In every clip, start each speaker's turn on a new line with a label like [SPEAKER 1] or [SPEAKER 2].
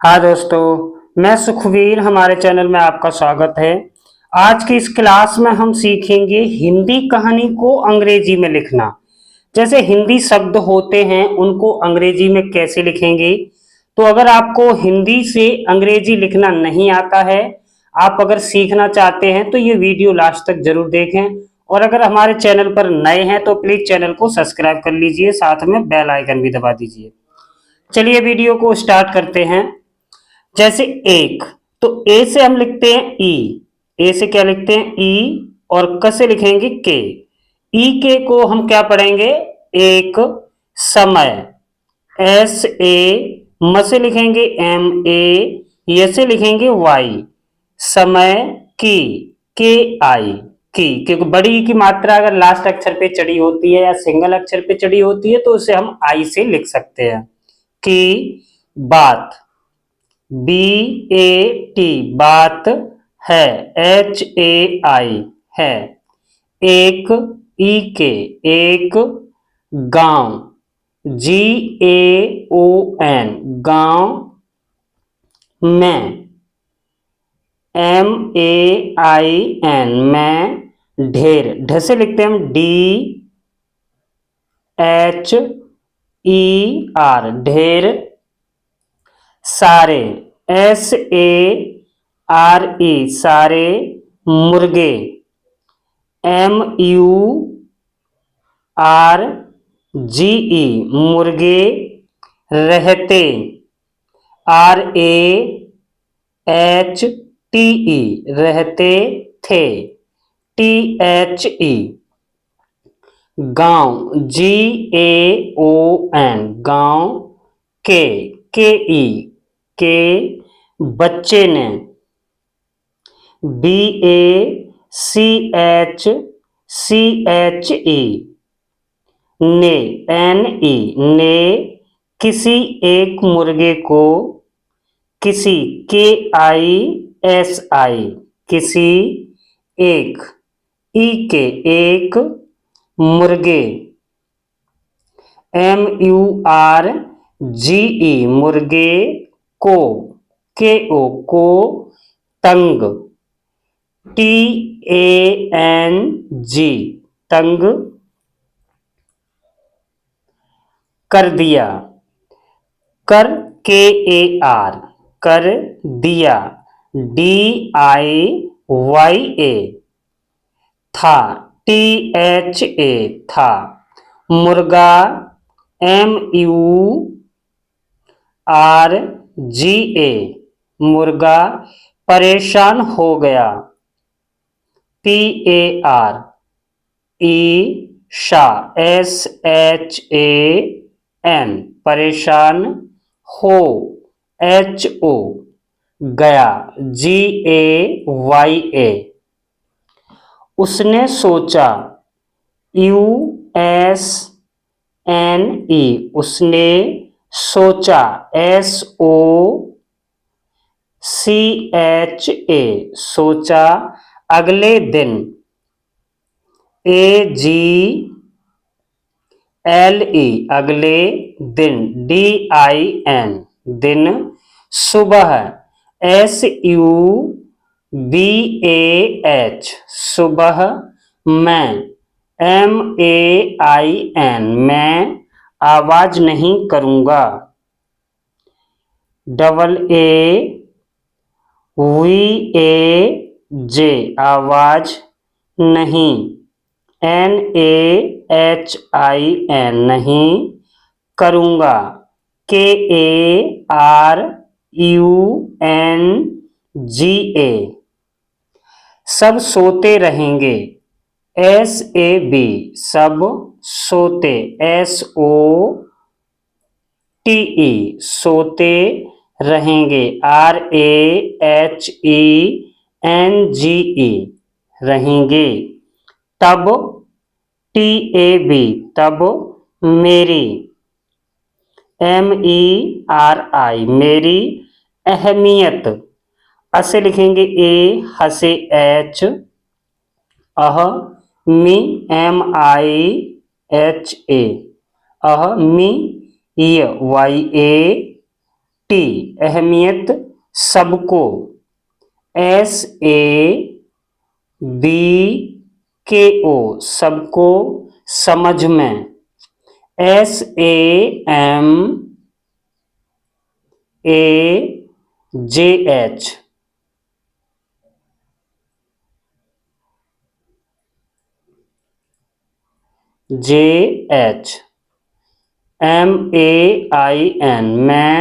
[SPEAKER 1] हाँ दोस्तों, मैं सुखवीर, हमारे चैनल में आपका स्वागत है। आज की इस क्लास में हम सीखेंगे हिंदी कहानी को अंग्रेजी में लिखना। जैसे हिंदी शब्द होते हैं उनको अंग्रेजी में कैसे लिखेंगे। तो अगर आपको हिंदी से अंग्रेजी लिखना नहीं आता है, आप अगर सीखना चाहते हैं तो ये वीडियो लास्ट तक जरूर देखें। और अगर हमारे चैनल पर नए हैं तो प्लीज चैनल को सब्सक्राइब कर लीजिए, साथ में बेल आइकन भी दबा दीजिए। चलिए वीडियो को स्टार्ट करते हैं। जैसे एक, तो ए से हम लिखते हैं ई। ए से क्या लिखते हैं? ई। और क से लिखेंगे के। ई के को हम क्या पढ़ेंगे? एक समय। S A. म से लिखेंगे एम ए। य से लिखेंगे वाई। समय की। के आई। की, क्योंकि बड़ी ई की मात्रा अगर लास्ट अक्षर पे चढ़ी होती है या सिंगल अक्षर पे चढ़ी होती है तो उसे हम आई से लिख सकते हैं। की बात। बी ए टी बात है। एच ए आई है। एक ई के एक गांव। जी ए ओ एन गांव में। एम ए आई एन में ढेर। ढ से लिखते हैं हम डी एच ई आर ढेर सारे। एस ए आर ई सारे मुर्गे। M U R G E मुर्गे रहते। R A H T E रहते थे। टी एच ई गांव। जी ए ओ एन गांव के ई के बच्चे ने। बी ए सी एच ई ने। एन ई ने किसी एक मुर्गे को। किसी के आई एस आई किसी एक। ई के एक मुर्गे। M U R G E मुर्गे को। के ओ को तंग। टी ए एन जी तंग कर दिया। कर के ए आर कर दिया। डी आई वाई ए था। टी एच ए था। मुर्गा। M U R G A मुर्गा परेशान हो गया। पी ए आर ई शाह एस एच ए एन परेशान हो। एच ओ गया। जी ए वाई ए उसने सोचा। यू एस एन ई उसने सोचा। S O C H A सोचा। अगले दिन। ए जी एल ई अगले दिन। डी आई एन दिन। सुबह। S U B A H सुबह में। एम ए आई एन मैं आवाज नहीं करूंगा। Double A V A J आवाज नहीं। N A H I N नहीं करूंगा। K A R U N G A सब सोते रहेंगे। एस ए बी सब सोते। एस ओ टी ई सोते रहेंगे। R A H E N G E रहेंगे। तब। टी ए बी तब मेरी। एम ई आर आई मेरी अहमियत। असे लिखेंगे ए हसे एच अह मी एम आई एच ए अह मी य वाई ए टी अहमियत सबको, SABKO सबको समझ में, SAMAJH MAIN में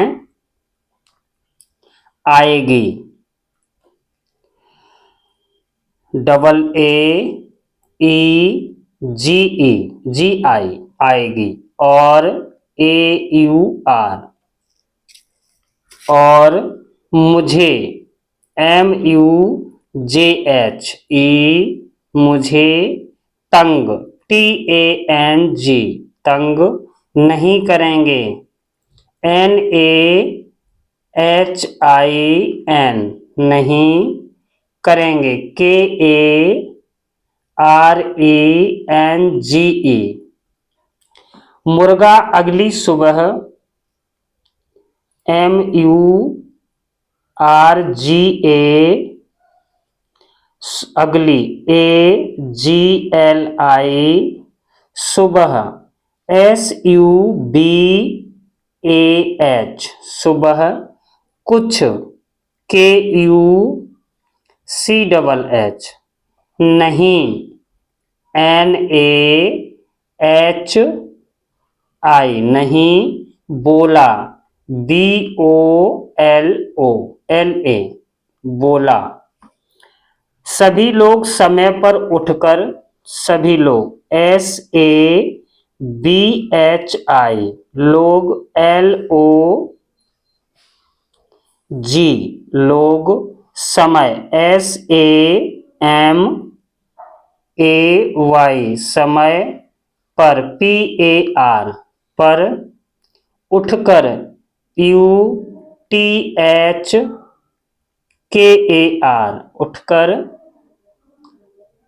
[SPEAKER 1] आएगी, GI आएगी, और AUR और मुझे MUJHE मुझे तंग TANG तंग नहीं करेंगे, NAHIN नहीं करेंगे, KARENGE मुर्गा अगली सुबह, MURGA अगली AGLI सुबह, SUBAH सुबह, कुछ KUCHH नहीं, NAHI नहीं, बोला BOLOLA बोला। सभी लोग समय पर उठकर, सभी लोग SABHI लोग, LOG लोग, समय SAMAY समय पर, PAR पर, उठकर UTHKAR उठकर,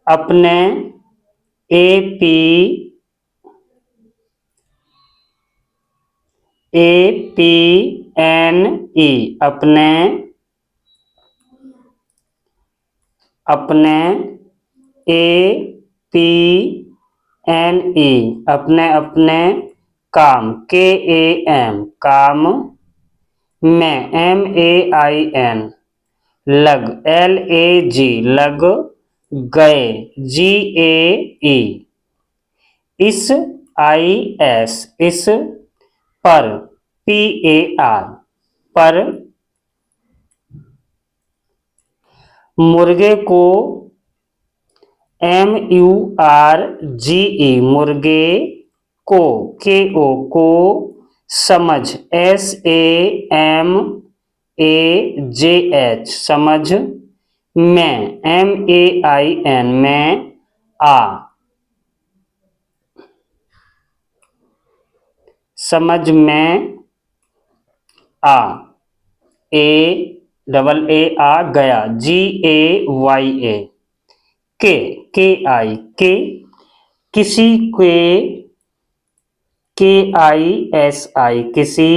[SPEAKER 1] अपने APNE अपने APNE अपने काम, KAM काम में, MAIN लग, LAG लग गए, GAE इस IS इस पर, PAR पर, मुर्गे को MURGE मुर्गे को, KO को समझ, SAMAJH समझ में, MAIN में समझ में AAA गया, GAYA KI किसी के, KISI किसी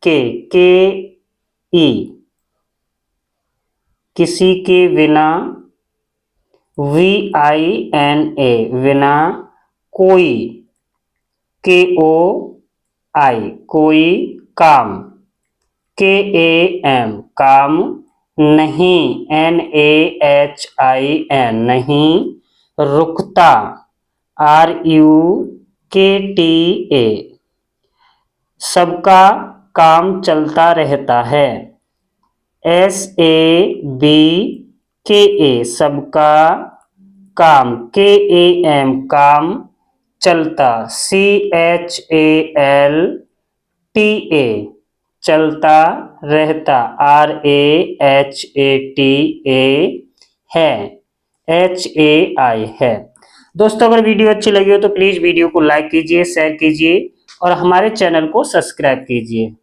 [SPEAKER 1] के, KE किसी के बिना, VINA बिना, कोई, KOI कोई, काम, KAM काम, नहीं, NAHIN नहीं, रुकता, RUKTA सबका काम चलता रहता है, SABKA सबका काम, KAM काम चलता, CHALTA चलता रहता, RAHATA है, HAI है। दोस्तों अगर वीडियो अच्छी लगी हो तो प्लीज वीडियो को लाइक कीजिए, शेयर कीजिए और हमारे चैनल को सब्सक्राइब कीजिए।